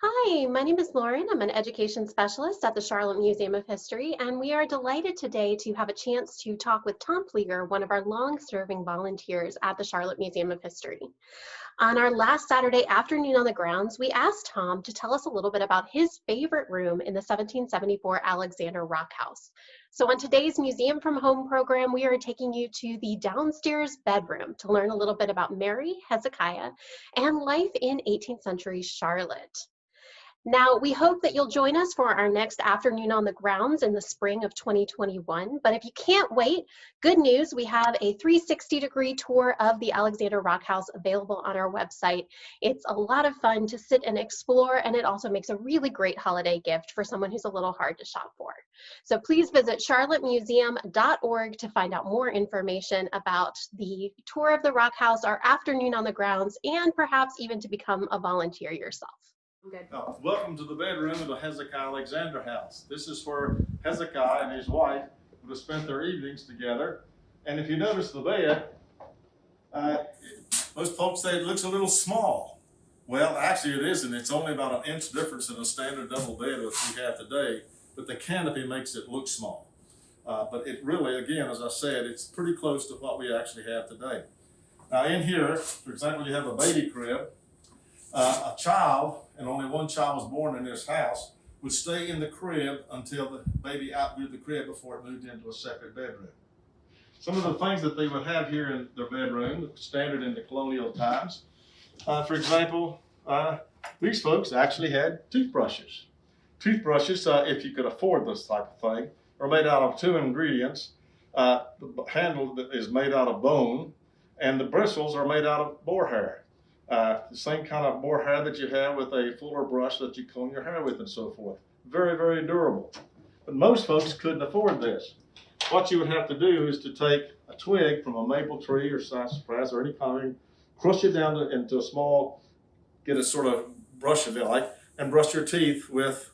Hi, my name is Lauren. I'm an education specialist at the Charlotte Museum of History, and we are delighted today to have a chance to talk with Tom Phlegar, one of our long-serving volunteers at the Charlotte Museum of History. On our last Saturday afternoon on the grounds, we asked Tom to tell us a little bit about his favorite room in the 1774 Alexander Rock House. So on today's Museum from Home program, we are taking you to the downstairs bedroom to learn a little bit about Mary, Hezekiah, and life in 18th century Charlotte. Now, we hope that you'll join us for our next afternoon on the grounds in the spring of 2021. But if you can't wait, good news, we have a 360-degree tour of the Alexander Rock House available on our website. It's a lot of fun to sit and explore, and it also makes a really great holiday gift for someone who's a little hard to shop for. So please visit charlottemuseum.org to find out more information about the tour of the Rock House, our afternoon on the grounds, and perhaps even to become a volunteer yourself. Good. Welcome to the bedroom of the Hezekiah Alexander house. This is where Hezekiah and his wife would have spent their evenings together. And if you notice the bed, most folks say it looks a little small. Well, actually it isn't. It's only about an inch difference in a standard double bed that we have today, but the canopy makes it look small. But it really, again, as I said, it's pretty close to what we actually have today. Now in here, for example, you have a baby crib. A child, and only one child was born in this house, would stay in the crib until the baby outgrew the crib before it moved into a separate bedroom. Some of the things that they would have here in their bedroom, standard in the colonial times, for example, these folks actually had toothbrushes. Toothbrushes, if you could afford this type of thing, are made out of two ingredients. The handle is made out of bone, and the bristles are made out of boar hair. The same kind of boar hair that you have with a fuller brush that you comb your hair with and so forth. Very, very durable. But most folks couldn't afford this. What you would have to do is to take a twig from a maple tree or sassafras or any kind, crush it down into a small, get a sort of brush if you like, and brush your teeth with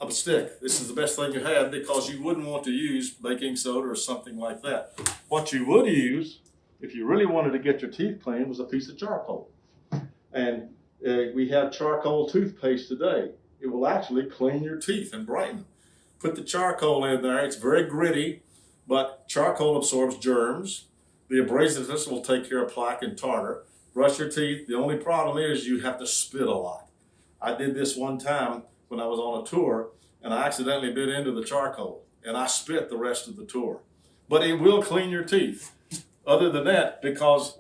a stick. This is the best thing you have because you wouldn't want to use baking soda or something like that. What you would use, if you really wanted to get your teeth clean, was a piece of charcoal. And we have charcoal toothpaste today. It will actually clean your teeth and brighten. Put the charcoal in there. It's very gritty, but charcoal absorbs germs. The abrasiveness will take care of plaque and tartar. Brush your teeth. The only problem is you have to spit a lot. I did this one time when I was on a tour, and I accidentally bit into the charcoal, and I spit the rest of the tour. But it will clean your teeth. Other than that, because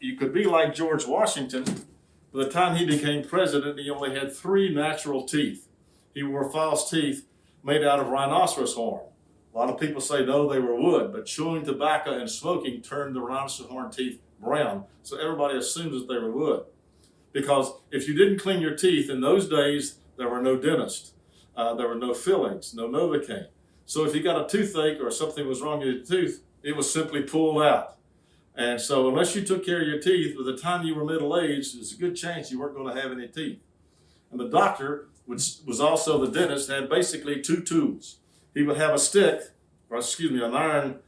you could be like George Washington. By the time he became president, he only had 3 natural teeth. He wore false teeth made out of rhinoceros horn. A lot of people say, no, they were wood, but chewing tobacco and smoking turned the rhinoceros horn teeth brown. So everybody assumes that they were wood. Because if you didn't clean your teeth, in those days, there were no dentists. There were no fillings, no Novocaine. So if you got a toothache or something was wrong with your tooth, it was simply pulled out. And so unless you took care of your teeth, by the time you were middle-aged, there's a good chance you weren't going to have any teeth. And the doctor, which was also the dentist, had basically 2 tools. He would have a stick, or excuse me, an iron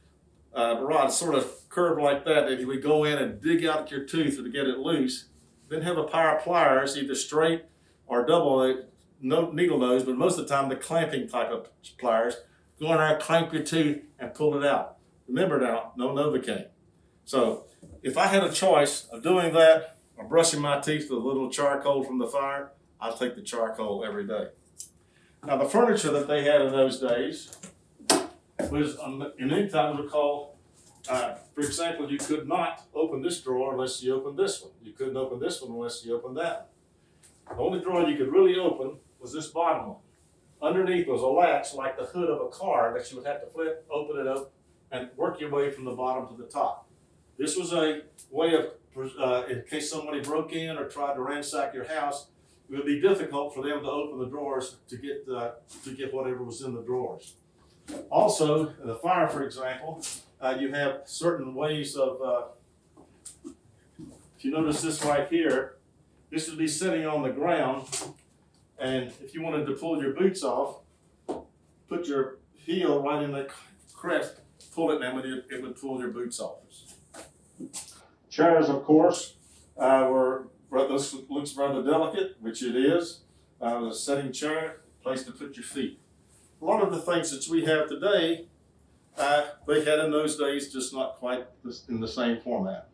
rod sort of curved like that, and he would go in and dig out your tooth to get it loose. Then have a pair of pliers, either straight or double needle nose, but most of the time the clamping type of pliers. Go in there, clamp your tooth, and pull it out. Remember now, no Novocaine. So if I had a choice of doing that or brushing my teeth with a little charcoal from the fire, I'd take the charcoal every day. Now the furniture that they had in those days was in any time we call, for example, you could not open this drawer unless you opened this one. You couldn't open this one unless you opened that one. The only drawer you could really open was this bottom one. Underneath was a latch like the hood of a car that you would have to flip, open it up, and work your way from the bottom to the top. This was a way of, in case somebody broke in or tried to ransack your house, it would be difficult for them to open the drawers to get whatever was in the drawers. Also, in the fire, for example, you have certain ways of, if you notice this right here, this would be sitting on the ground, and if you wanted to pull your boots off, put your heel right in the crest, pull it, and it would pull your boots off. Chairs, of course, this looks rather delicate, which it is. a sitting chair, place to put your feet. A lot of the things that we have today, they had in those days, just not quite in the same format.